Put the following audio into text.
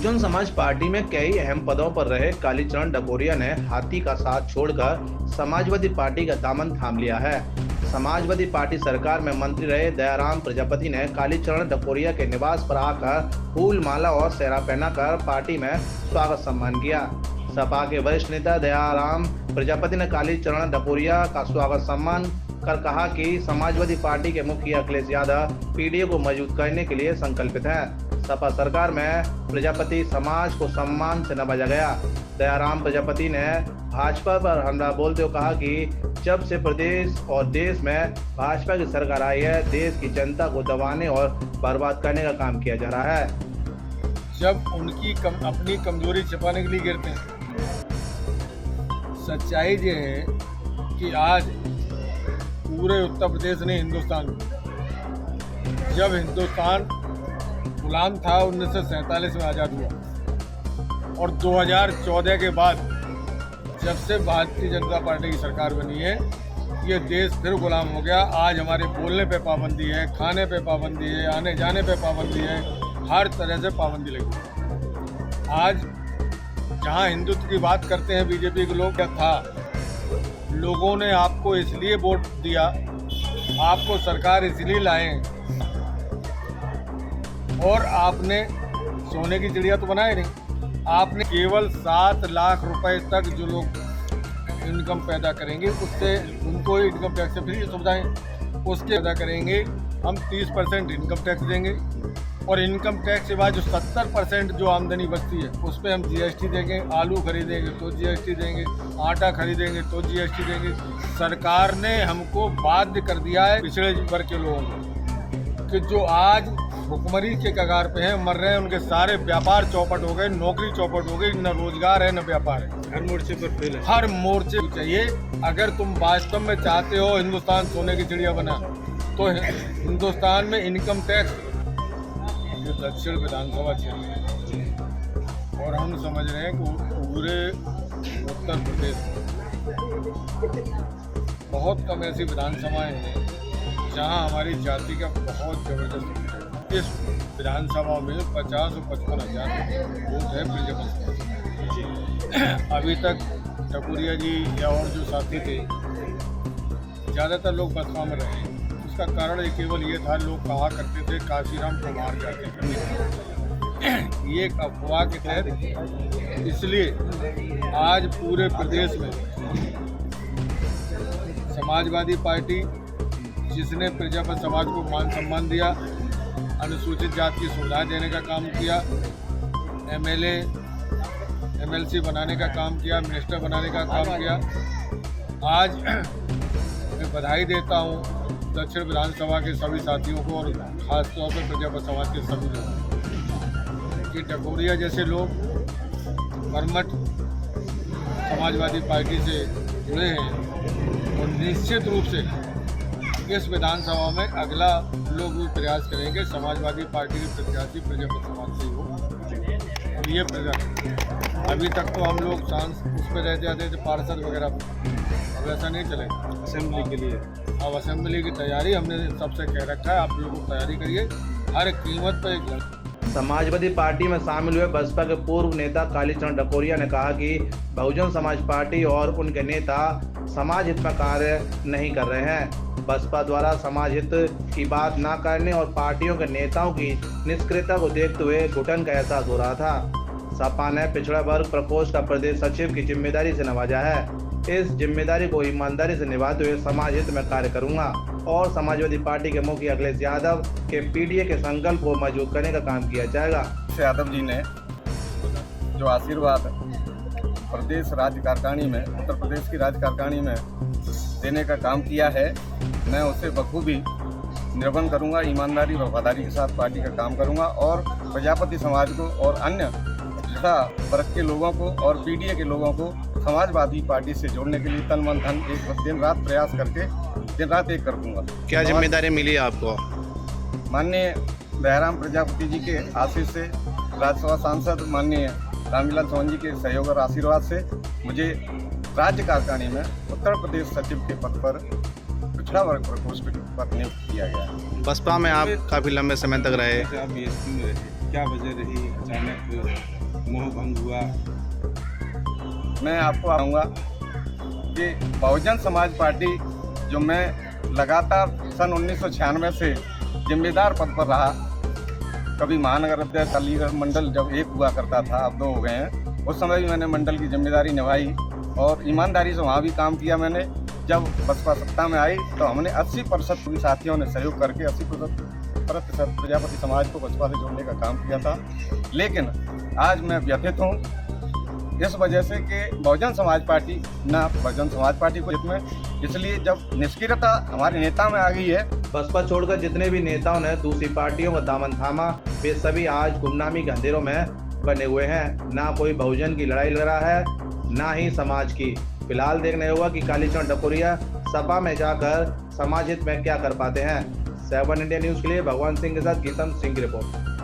Bahujan Samaj party में कई अहम पदों पर रहे कालीचरण डकोरिया ने हाथी का साथ छोड़कर समाजवादी पार्टी का दामन थाम लिया है। समाजवादी पार्टी सरकार में मंत्री रहे दयाराम प्रजापति ने कालीचरण डकोरिया के निवास पर आकर फूल माला और सेहरा पहनाकर पार्टी में स्वागत सम्मान किया। सपा के वरिष्ठ नेता दयाराम प्रजापति ने कालीचरण डकोरिया का स्वागत सम्मान कर कहा कि समाजवादी पार्टी के मुखिया अखिलेश यादव पीडीए को मजबूत करने के लिए संकल्पित है। सपा सरकार में प्रजापति समाज को सम्मान से नवाजा गया। दयाराम प्रजापति ने भाजपा पर हमला बोलते हुए कहा कि जब से प्रदेश और देश में भाजपा की सरकार आई है, देश की जनता को दबाने और बर्बाद करने का काम किया जा रहा है। जब उनकी अपनी कमजोरी छिपाने के लिए गिरते हैं। सच्चाई ये है कि आज पूरे उत्तर प्रदेश ने हिंदुस्तान, जब हिंदुस्तान गुलाम था 1947 में आज़ाद हुआ और 2014 के बाद जब से भारतीय जनता पार्टी की सरकार बनी है, ये देश फिर गुलाम हो गया। आज हमारे बोलने पे पाबंदी है, खाने पे पाबंदी है, आने जाने पे पाबंदी है, हर तरह से पाबंदी लगी है। आज जहाँ हिंदुत्व की बात करते हैं बीजेपी के लोग, क्या था, लोगों ने आपको इसलिए वोट दिया, आपको सरकार इसलिए लाए और आपने सोने की चिड़िया तो बनाए नहीं। आपने केवल 7 लाख रुपए तक जो लोग इनकम पैदा करेंगे, उससे उनको इनकम टैक्स से फ्री सुविधाएं उसके पैदा करेंगे। हम 30% इनकम टैक्स देंगे और इनकम टैक्स के बाद जो 70% जो आमदनी बचती है उस पर हम जीएसटी देंगे। आलू खरीदेंगे तो जीएसटी देंगे, आटा खरीदेंगे तो जीएसटी देंगे। सरकार ने हमको बाध्य कर दिया है पिछड़े वर्ग के लोगों को कि जो आज भुखमरी के कगार पे हैं, मर रहे हैं, उनके सारे व्यापार चौपट हो गए, नौकरी चौपट हो गई, न रोजगार है न व्यापार है। हर मोर्चे पर फेल है। हर मोर्चे चाहिए। अगर तुम वास्तव में चाहते हो हिंदुस्तान सोने की चिड़िया बना, तो हिंदुस्तान में इनकम टैक्स जो दक्षिण विधानसभा क्षेत्र है और हम समझ रहे हैं कि पूरे उत्तर प्रदेश में बहुत कम ऐसी विधानसभाएं हैं जहां हमारी जाति का बहुत जबरदस्त। इस विधानसभा में 50 और 55 हज़ार वोट है बीजेपी। अभी तक डकोरिया जी या और जो साथी थे, ज़्यादातर लोग बसपा में रहे। उसका कारण केवल ये था, लोग कहा करते थे काशीराम को मार जाते थे। ये एक अफवाह के तहत, इसलिए आज पूरे प्रदेश में समाजवादी पार्टी, जिसने प्रजापति समाज को मान सम्मान दिया, अनुसूचित जाति की सुविधाएं देने का काम किया, एमएलए एमएलसी बनाने का काम किया, मिनिस्टर बनाने का काम किया। आज मैं बधाई देता हूं दक्षिण विधानसभा के सभी साथियों को और खासतौर पर प्रजापति समाज के सभी लोगों कि डकोरिया जैसे लोग कर्मठ समाजवादी पार्टी से जुड़े हैं और निश्चित रूप से इस विधानसभा में अगला लोग भी प्रयास करेंगे समाजवादी पार्टी के प्रत्याशी प्रजापति समाज से हो। और ये प्रजा अभी तक तो हम लोग उस पर रह जाते थे पार्षद वगैरह, अब ऐसा नहीं चलेगा। असेंबली के लिए अब असेंबली की तैयारी हमने सबसे कह रखा है, आप लोग तैयारी करिए, हर कीमत पर एक। समाजवादी पार्टी में शामिल हुए बसपा के पूर्व नेता कालीचरण डकोरिया ने कहा कि बहुजन समाज पार्टी और उनके नेता समाज हित में कार्य नहीं कर रहे हैं। बसपा द्वारा समाज हित की बात न करने और पार्टियों के नेताओं की निष्क्रियता को देखते हुए घुटन का एहसास हो रहा था। सपा ने पिछड़ा वर्ग प्रकोष्ठ का प्रदेश सचिव की जिम्मेदारी से नवाजा है। इस जिम्मेदारी को ईमानदारी से निभाते हुए समाज हित में कार्य करूंगा और समाजवादी पार्टी के मुखिया अखिलेश यादव के पीडीए के संकल्प को मजबूत करने का काम किया जाएगा। यादव जी ने जो आशीर्वाद प्रदेश राज्य कार्यकारिणी में, उत्तर प्रदेश की राज्य कार्यकारिणी में देने का काम किया है, मैं उसे बखूबी निर्वहन करूंगा, ईमानदारी और वफादारी के साथ पार्टी का काम करूंगा और प्रजापति समाज को और अन्य पिछड़ा वर्ग के लोगों को और पीडीए के लोगों को समाजवादी पार्टी से जोड़ने के लिए तन मन धन एक दिन रात प्रयास करके दिन रात एक कर दूंगा। क्या जिम्मेदारी मिली आपको? माननीय दयाराम प्रजापति जी के आशीष से, राज्यसभा सांसद माननीय रामविलास चौहान जी के सहयोग और आशीर्वाद से मुझे राज्य कार्यकारिणी में उत्तर प्रदेश सचिव के पद पर पिछड़ा वर्ग प्रकोष्ठ पर नियुक्त किया गया। बसपा में आप काफ़ी लंबे समय तक रहे। आप बीएसपी में रहे, क्या वजह रही अचानक मोह भंग हुआ। मैं आपको आऊँगा कि बहुजन समाज पार्टी जो मैं लगातार सन 1996 से जिम्मेदार पद पर रहा, कभी महानगर अध्यक्ष अलीगढ़ मंडल जब एक हुआ करता था, अब 2 हो गए हैं, उस समय भी मैंने मंडल की जिम्मेदारी निभाई और ईमानदारी से वहाँ भी काम किया मैंने। जब बसपा सत्ता में आई तो हमने 80% सभी साथियों ने सहयोग करके 80% प्रजापति समाज को बसपा से जोड़ने का काम किया था। लेकिन आज मैं व्यथित हूँ इस वजह से कि बहुजन समाज पार्टी ना बहुजन समाज पार्टी को जितने, इसलिए जब निष्क्रियता हमारे नेता में आ गई है। बसपा छोड़कर जितने भी नेताओं ने दूसरी पार्टियों का दामन थामा, वे सभी आज गुमनामी के अंधेरों में बने हुए हैं। ना कोई बहुजन की लड़ाई लड़ रहा है, ना ही समाज की। फिलहाल देखने होगा कि कालीचरण डकोरिया सपा में जाकर समाज हित में क्या कर पाते हैं। 7 इंडिया न्यूज के लिए भगवान सिंह के साथ गीतम सिंह की रिपोर्ट।